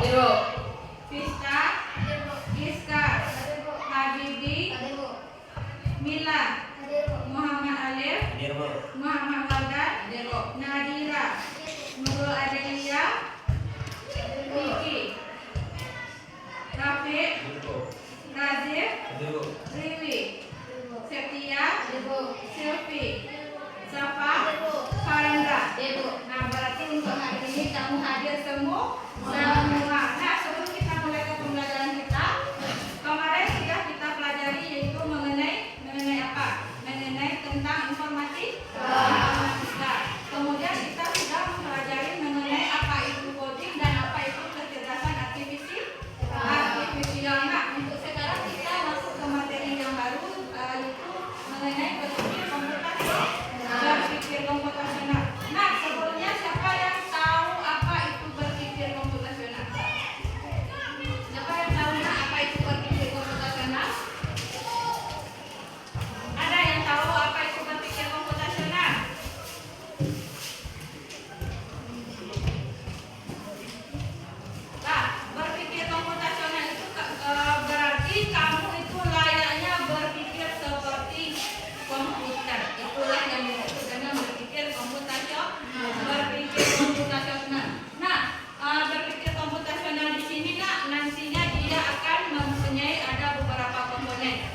Vista, Iska, Habibi, Mila, Muhammad Alif, Muhammad Wardan, Nadira, Nurul Adelia, Vicky, Rafiq, Razif, Riwi, Septia, Silvi, Safa, Farandra. Nah, berarti untuk hari ini kamu hadir semua. Nah, sebelum kita mulai ke pembelajaran kita, kemarin sudah kita pelajari yaitu mengenai apa? Mengenai tentang informatika. Kemudian kita sudah mempelajari mengenai apa itu coding dan apa itu kecerdasan artifisial. Nah, untuk sekarang kita masuk ke materi yang baru yaitu mengenai berpikir komputasional. Nah, sebelumnya siapa yang tahu apa itu berpikir komputasional? Siapa yang tahu apa itu berpikir komputasional? Ada yang tahu apa itu berpikir komputasional? Nah, berpikir komputasional itu berarti kamu itu layaknya berpikir seperti komputer. Itulah yang disebut dengan berpikir komputasional. Nah, berpikir komputasional di sini nantinya dia akan mempunyai ada beberapa komponen.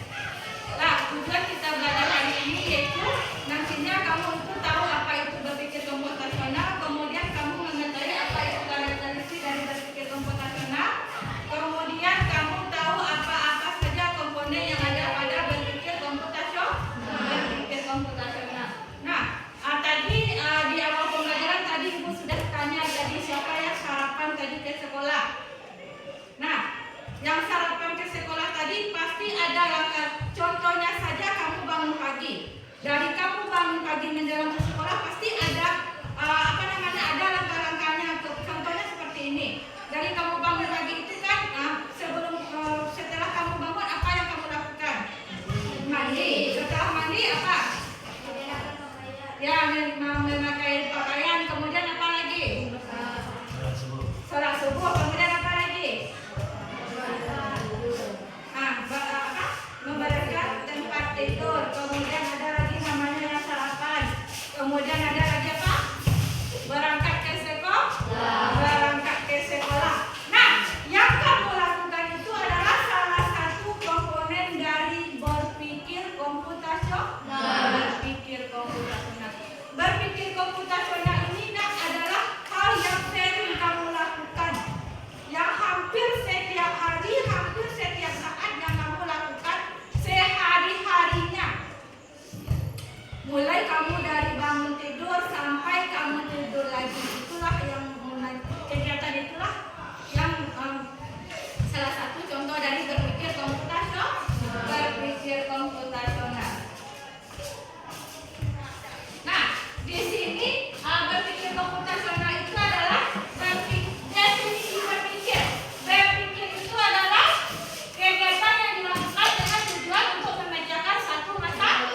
Nah, tujuan kita belajar hari ini yaitu nantinya kamu itu tahu apa itu berpikir komputasional, kemudian kamu mengetahui apa itu karakteristik dari berpikir komputasional, kemudian kamu tahu apa-apa saja komponen yang ada pada berpikir komputasional. Nah, tadi di awal pembelajaran tadi Ibu sudah tanya tadi siapa yang sarapan tadi ke sekolah. Nah, yang sarapan ke sekolah tadi pasti ada langkah. Contohnya saja kamu bangun pagi. Dari kamu bangun pagi menjelang ke sekolah pasti ada ada langkah-langkahnya. Contohnya seperti ini. Dari kamu bangun pagi itu kan setelah kamu bangun apa yang kamu lakukan? Mandi. Setelah mandi apa? Ya, memakai pakaian. Kemudian apa lagi? Sholat subuh. Kemudian apa lagi? Membereskan tempat tidur. Kemudian ada lagi namanya yang sarapan. Kemudian ada lagi apa? Berangkat ke sekolah. Nah, yang kamu lakukan itu adalah salah satu komponen dari berpikir komputasional. Berpikir komputasional ini adalah hal yang sering kamu lakukan, yang hampir setiap hari, hampir setiap saat yang kamu lakukan sehari-harinya. Mulai kamu dari bangun tidur sampai kamu tidur lagi, itulah yang kegiatan itulah yang salah satu contoh dari berpikir komputasional. Nah, di sini berpikir komputasional itu adalah definisi berpikir. Berpikir itu adalah kegiatan yang dilakukan dengan tujuan untuk memecahkan satu masalah.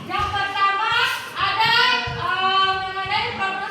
Yang pertama ada mengenai problem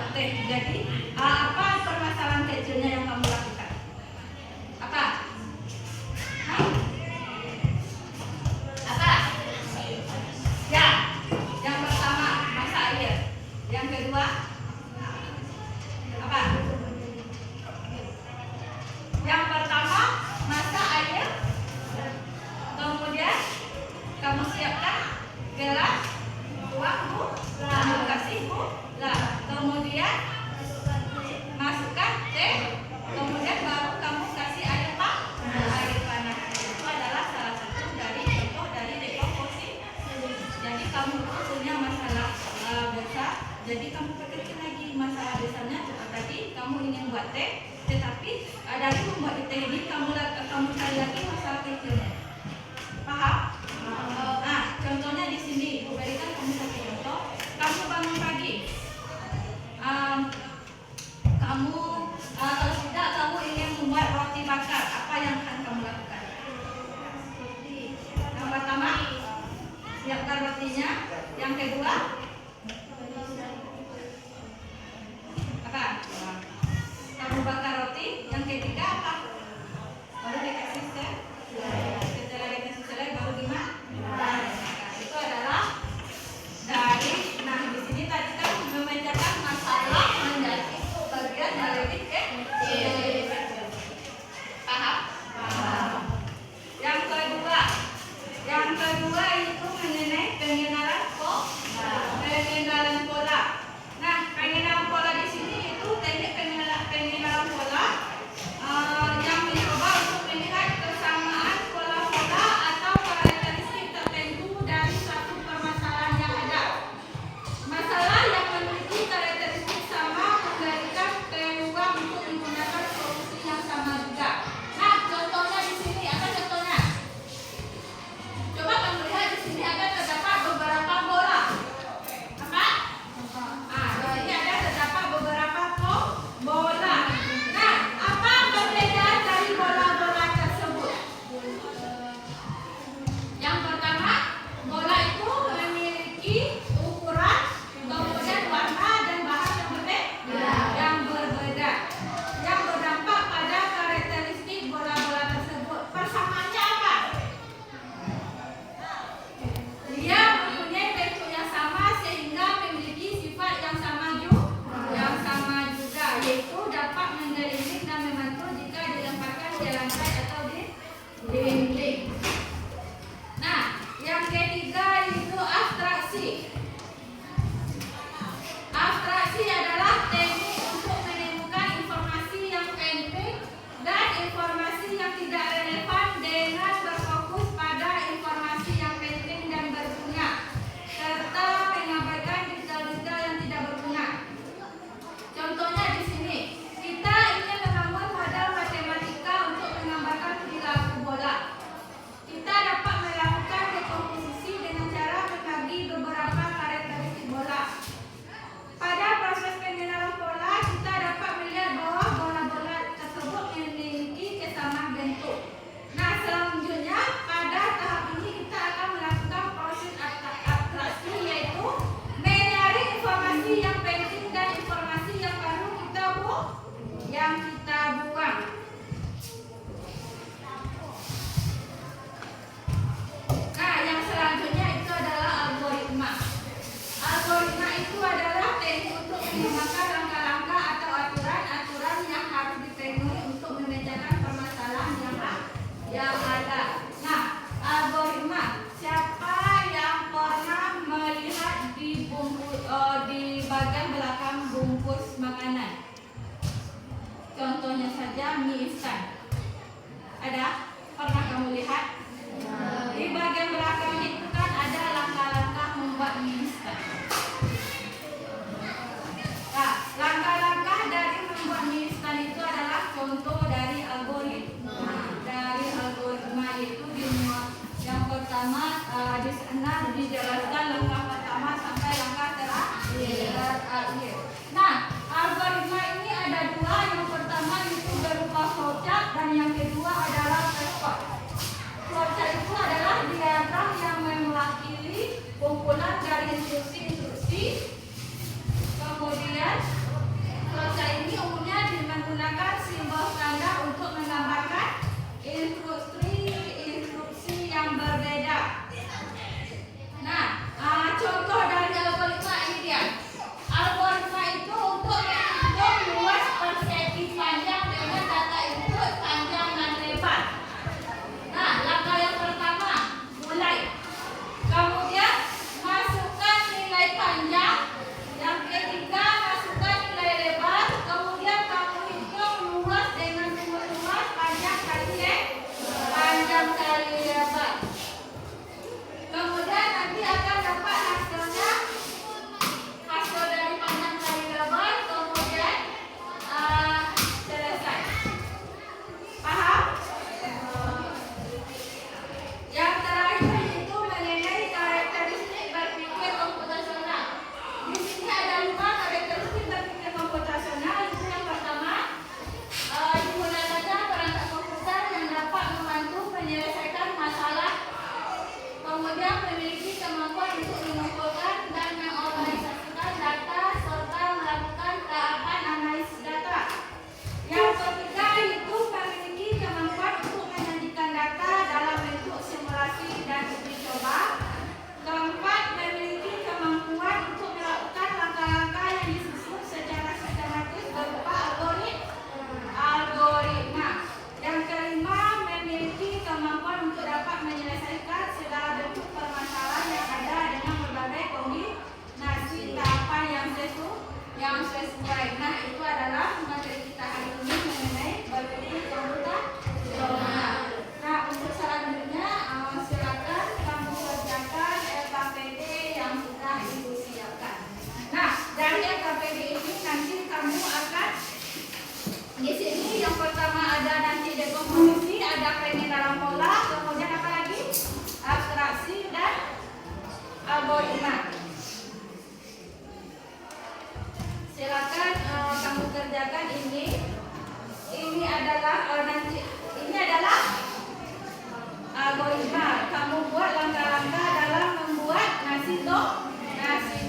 membuat teh. Jadi apa permasalahan kecilnya yang kamu lakukan? Apa? Hah? Apa? Ya, yang pertama masak air. Yang kedua apa? Yang pertama masak air. Kemudian kamu siapkan gelas, tuang bu, kamu kasih gula. Kemudian masukkan teh. Kemudian baru kamu kasih air panas. Itu adalah salah satu dari contoh dari dekomposisi. Jadi kamu punya masalah besar. Jadi kamu perkecil lagi masalah besarnya. Seperti tadi kamu ingin buat teh, tetapi dari membuat teh ini kamu cari lagi masalah kecilnya. Paham? Nah, contohnya di sini, Ibu berikan kamu satu contoh. Kamu bangun pagi. Kamu kalau tidak kamu ingin membuat roti bakar, apa yang akan kamu lakukan? Yang pertama, siapkan rotinya. Yang kedua, apa? Kamu bakar roti. Yang ketiga apa? Baru dikasih selai. Setelah dikasih selai baru gimana? Itu adalah dari. Nah di sini tadi kan memecahkan masalah menjadi bagian yang lebih kecil. Paham? Yang kedua itu mengenai pengenalan pola. Nah, pengenalan pola di sini itu teknik pengenalan pola yang mencoba untuk melihat kesamaan pola-pola atau karakteristik tertentu dari suatu permasalahan yang ada. Masalah yang memiliki karakteristik sama memberikan peluang untuk menggunakan solusi yang sama juga. Nah, contohnya di sini apa contohnya? Coba kamu lihat di sini ada terdapat beberapa bola. Apa? Ini ada terdapat beberapa bola. Nah, apa perbedaan dari bola-bola tersebut? Yang pertama, bola itu memiliki ukuran, kemudian warna dan bahan yang berbeda, yang berdampak pada karakteristik bola-bola tersebut. Persamaannya apa? Dia mempunyai bentuk yang sama sehingga memiliki sifat yang sama juga, yaitu dapat menggeliling dan memantul jika dilemparkan di lantai atau di dinding. Nah, yang ketiga itu abstraksi. Abstraksi adalah teknik untuk menemukan informasi yang penting dan informasi yang tidak relevan dengan berfokus pada informasi yang penting dan berguna, serta mengabaikan detail-detail yang tidak berguna. Contohnya di sini, kita ingin membangun model matematika untuk menggambarkan perilaku bola. Kita dapat melakukan dekomposisi dengan cara membagi beberapa karakteristik bola. Pada proses pengenalan pola, kita dapat melihat bahwa bola-bola tersebut memiliki kesamaan bentuk. Nah, selanjutnya pada tahap ini kita akan melakukan proses abstraksi, yaitu mencari informasi yang penting dan informasi yang baru yang kita buang. Nah, yang selanjutnya itu adalah algoritma. Algoritma itu adalah teknik untuk mengembangkan langkah-langkah atau aturan-aturan yang harus dipenuhi untuk memecahkan permasalahan yang ada. Nah, algoritma. Siapa yang pernah melihat di bagian belakang bungkus makanan? Contohnya saja mie instan. Ada? Pernah kamu lihat? Di bagian belakang itu kan ada langkah-langkah membuat mie instan. Nah, langkah-langkah dari membuat mie instan itu adalah contoh dari algoritma. Itu yang pertama di sana dijelaskan langkah pertama sampai langkah terakhir. Nah, algoritma ini ada dua. Yang pertama itu berupa flowchart dan yang kedua adalah Kemudian memiliki kemampuan untuk mengumpulkan dan mengorganisasikan data serta melakukan tahapan analisis data. Yang ketiga itu memiliki kemampuan untuk menyajikan data dalam bentuk simulasi dan uji coba. Keempat, memiliki kemampuan untuk melakukan langkah-langkah yang disusun secara sistematis berupa algoritma. Yang kelima, memiliki kemampuan untuk dapat menyelesaikan segala bentuk permasalahan yang ada dengan berbagai kombinasi tahapan yang sesuai. Nah, itu adalah materi kita hari ini mengenai berpikir komputasional. Nah, untuk selanjutnya silakan kamu kerjakan LKPD yang sudah ibu siapkan. Nah, dari LKPD ini nanti kamu akan di sini yang pertama ada nanti dekomposisi, ada planning dalam pola, kemudian apa lagi? Abstraksi dan algoritma. Silakan kamu kerjakan ini. Ini adalah algoritma. Kamu buat langkah-langkah dalam membuat nasi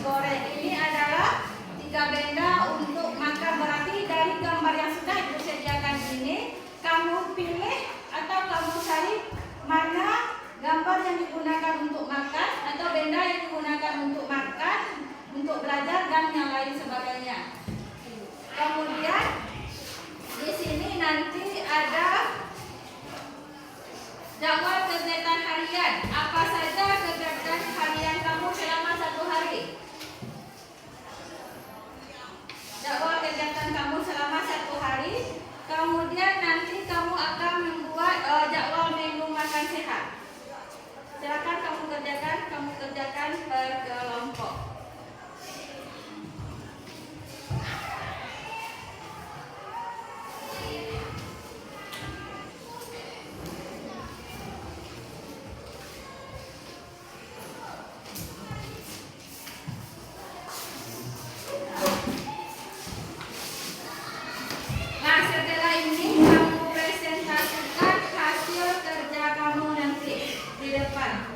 goreng. Ini adalah 3 benda untuk makan. Berarti dari gambar yang sudah ibu sediakan ini, kamu pilih atau kamu cari mana gambar yang digunakan untuk makan atau benda yang digunakan untuk makan, untuk belajar dan yang lain sebagainya. Kemudian di sini nanti ada jadwal kegiatan harian. Apa saja kegiatan harian kamu selama 1 hari? Jadwal kegiatan kamu selama 1 hari. Kemudian nanti kamu akan membuat jadwal menu makan sehat. Silakan kamu kerjakan per kelompok. Nah, setelah ini kamu presentasikan hasil kerja kamu nanti di depan.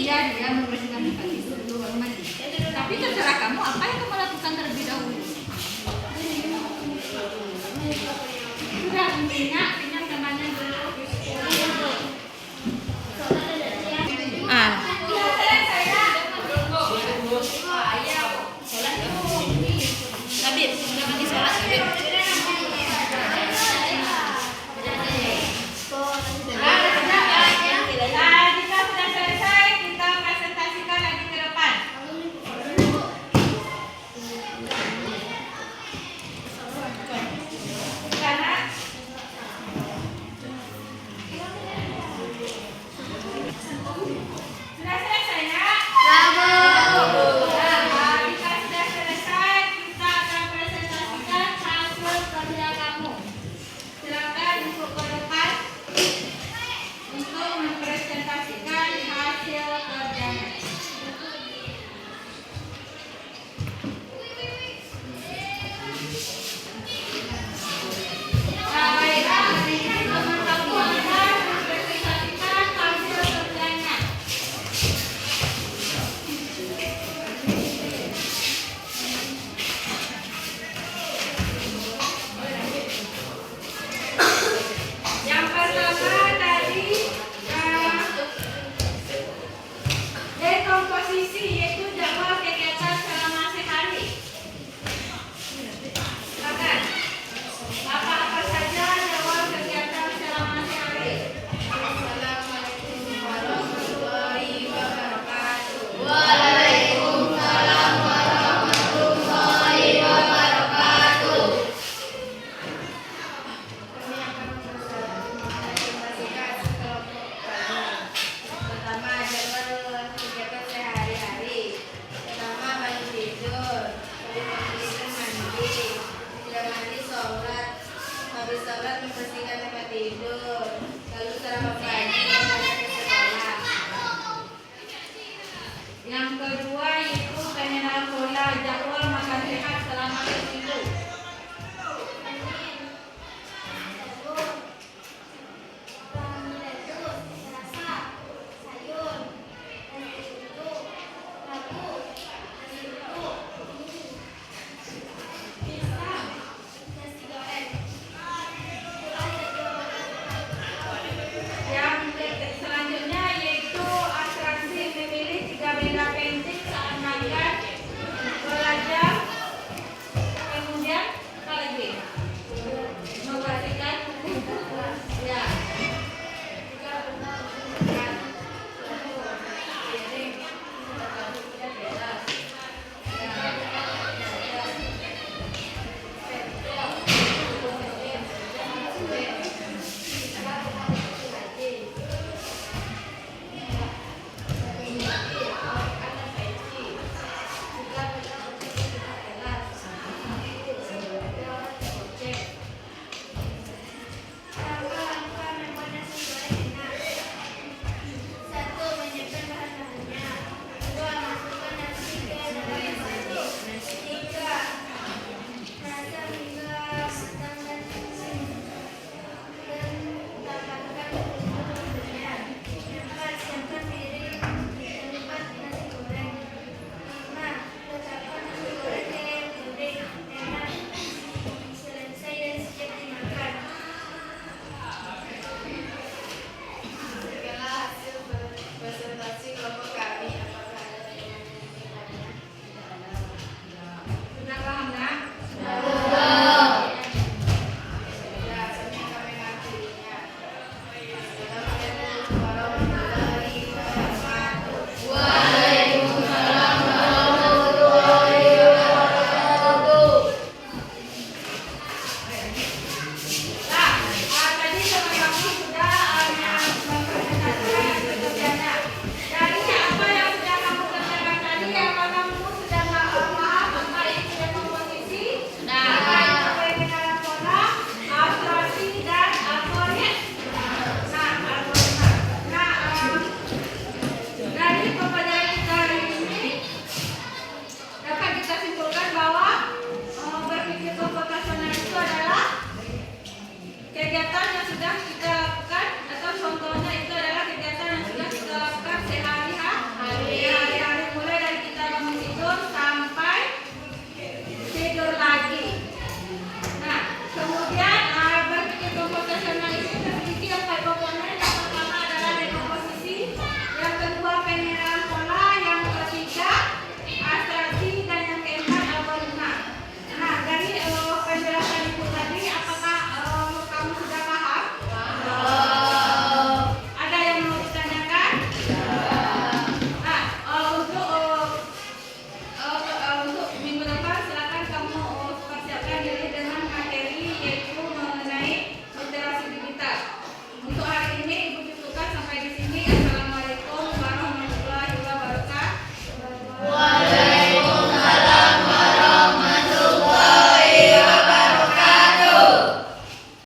Iya, dia membersihkan kaki dulu baru mandi. Tapi terserah kamu apa yang kamu lakukan terlebih dahulu. Sudah intinya